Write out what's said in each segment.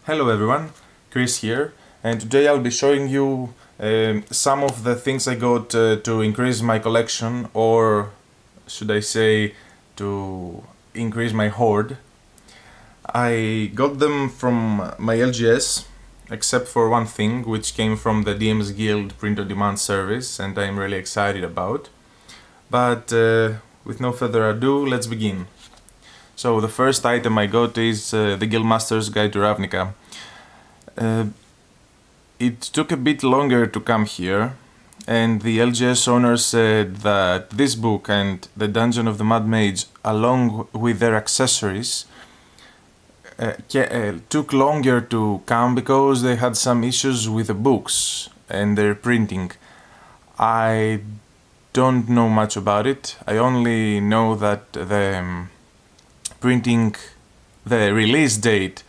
Hello everyone, Chris here, and today I'll be showing you some of the things I got to increase my collection, or should I say to increase my hoard. I got them from my LGS, except for one thing, which came from the DM's Guild print-on-demand service, and I'm really excited about. But with no further ado, let's begin. So the first item I got is the Guildmaster's Guide to Ravnica. It took a bit longer to come here, and the LGS owner said that this book and the Dungeon of the Mad Mage, along with their accessories, took longer to come because they had some issues with the books and their printing. I don't know much about it. I only know that the release date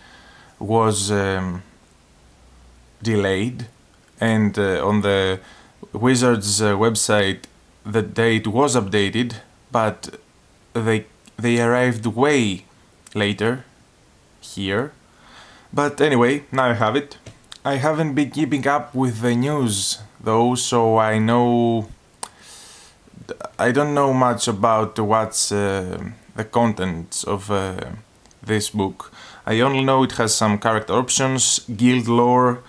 was delayed, and on the Wizards website the date was updated, but they arrived way later here. But anyway, now I have it. I haven't been keeping up with the news though, so I don't know much about what's the contents of this book. I only know it has some character options, guild lore,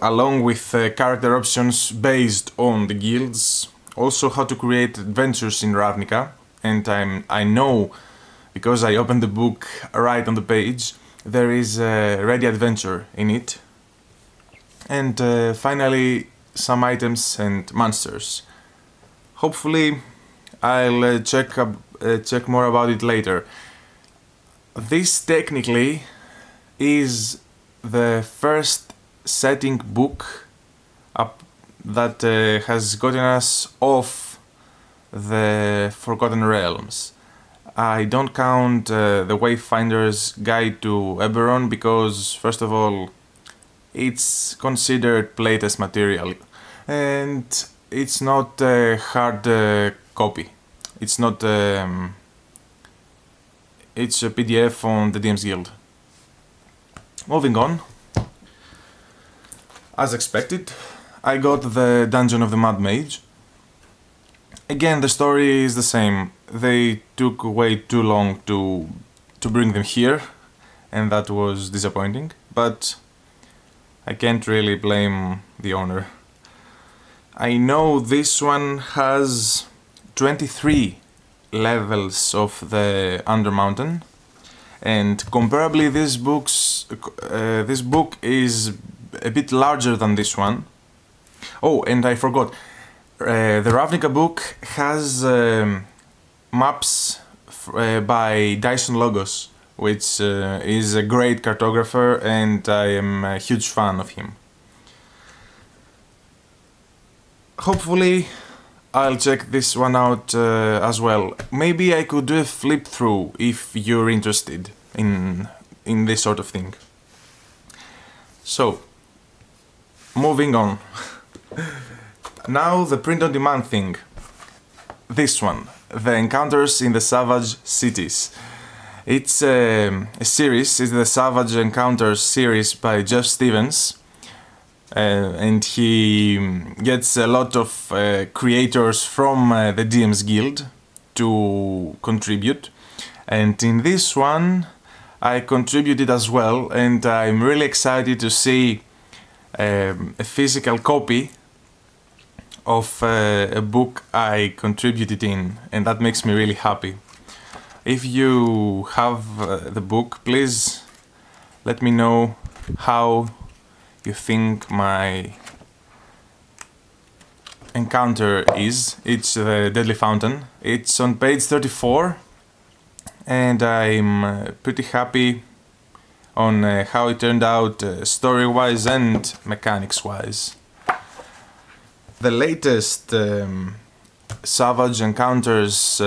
along with character options based on the guilds, also how to create adventures in Ravnica, and I know, because I opened the book right on the page, there is a ready adventure in it, and finally some items and monsters. Hopefully I'll check more about it later. This technically is the first setting book that has gotten us off the Forgotten Realms. I don't count the Wayfinder's Guide to Eberron because, first of all, it's considered playtest material, and it's not a hard copy. It's not. It's a PDF on the DM's Guild. Moving on. As expected, I got the Dungeon of the Mad Mage. Again, the story is the same. They took way too long to bring them here, and that was disappointing, but I can't really blame the owner. I know this one has 23 levels of the Undermountain, and comparably this book is a bit larger than this one. Oh, and I forgot, the Ravnica book has maps by Dyson Logos, which is a great cartographer, and I am a huge fan of him. Hopefully I'll check this one out as well. Maybe I could do a flip through if you're interested in this sort of thing. So, moving on. Now the print-on-demand thing. This one, the Encounters in the Savage Cities. It's a series, it's the Savage Encounters series by Jeff Stevens. And he gets a lot of creators from the DM's Guild to contribute, and in this one I contributed as well, and I'm really excited to see a physical copy of a book I contributed in, and that makes me really happy. If you have the book, please let me know how you think my encounter is. It's the Deadly Fountain. It's on page 34, and I'm pretty happy on how it turned out story-wise and mechanics-wise. The latest Savage Encounters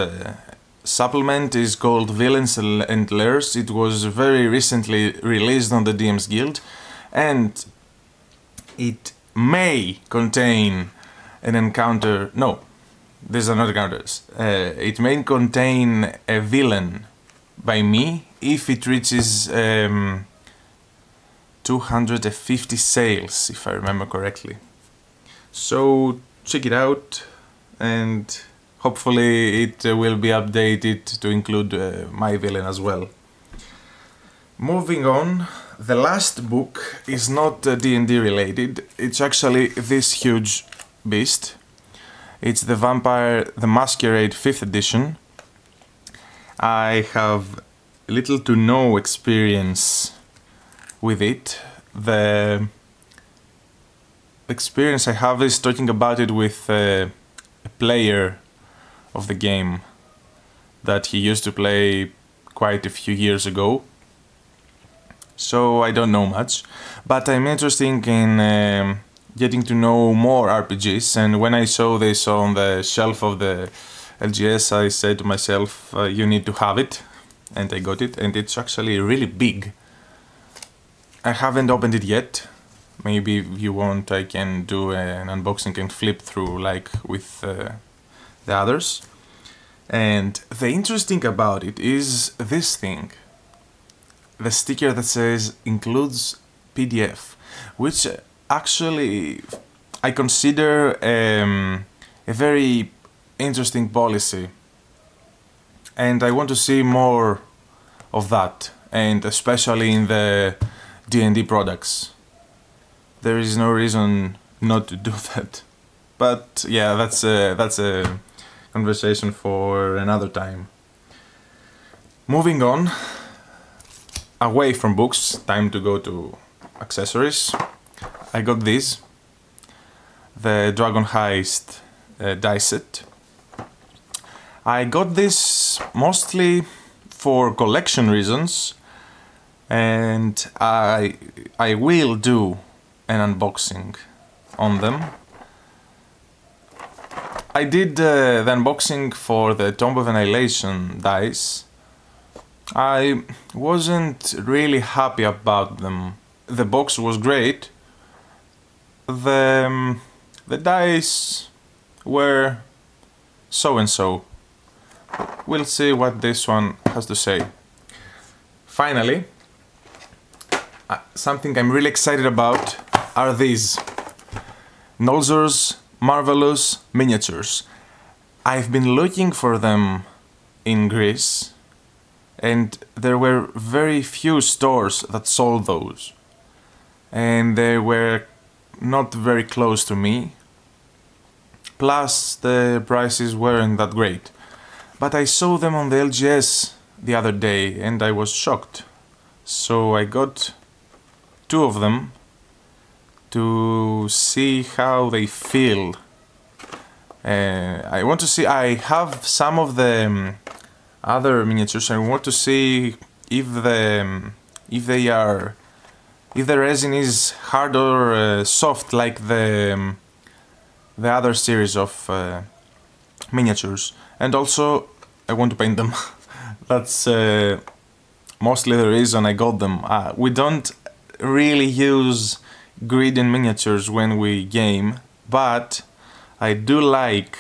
supplement is called Villains and Lairs. It was very recently released on the DM's Guild, and it may contain an encounter. No, these are not encounters. It may contain a villain by me if it reaches 250 sales, if I remember correctly. So check it out, and hopefully it will be updated to include my villain as well. Moving on, the last book is not D&D related, it's actually this huge beast. It's the Vampire the Masquerade 5th edition. I have little to no experience with it. The experience I have is talking about it with a player of the game that he used to play quite a few years ago. So I don't know much, but I'm interested in getting to know more RPGs, and when I saw this on the shelf of the LGS, I said to myself, you need to have it, and I got it, and it's actually really big. I haven't opened it yet. Maybe if you want I can do an unboxing and flip through like with the others. And the interesting about it is this thing. The sticker that says includes PDF, which actually I consider a very interesting policy, and I want to see more of that, and especially in the D&D products. There is no reason not to do that, but yeah, that's a conversation for another time. Moving on, away from books, time to go to accessories. I got this, the Dragon Heist dice set. I got this mostly for collection reasons, and I will do an unboxing on them. I did the unboxing for the Tomb of Annihilation dice. I wasn't really happy about them. The box was great. The dice were so and so. We'll see what this one has to say. Finally, something I'm really excited about are these Nolzur's Marvelous Miniatures. I've been looking for them in Greece, and there were very few stores that sold those, and they were not very close to me, plus the prices weren't that great. But I saw them on the LGS the other day and I was shocked, so I got 2 of them to see how they feel. I want to see, I have some of the other miniatures. I want to see if the resin is hard or soft like the other series of miniatures, and also I want to paint them. That's mostly the reason I got them. We don't really use grid in miniatures when we game, but I do like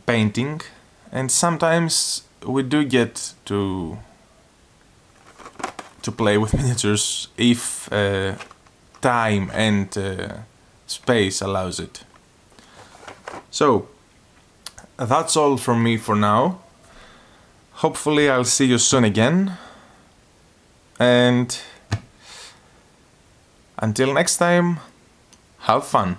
painting, and sometimes we do get to play with miniatures if time and space allows it. So that's all from me for now. Hopefully I'll see you soon again, and until next time, have fun.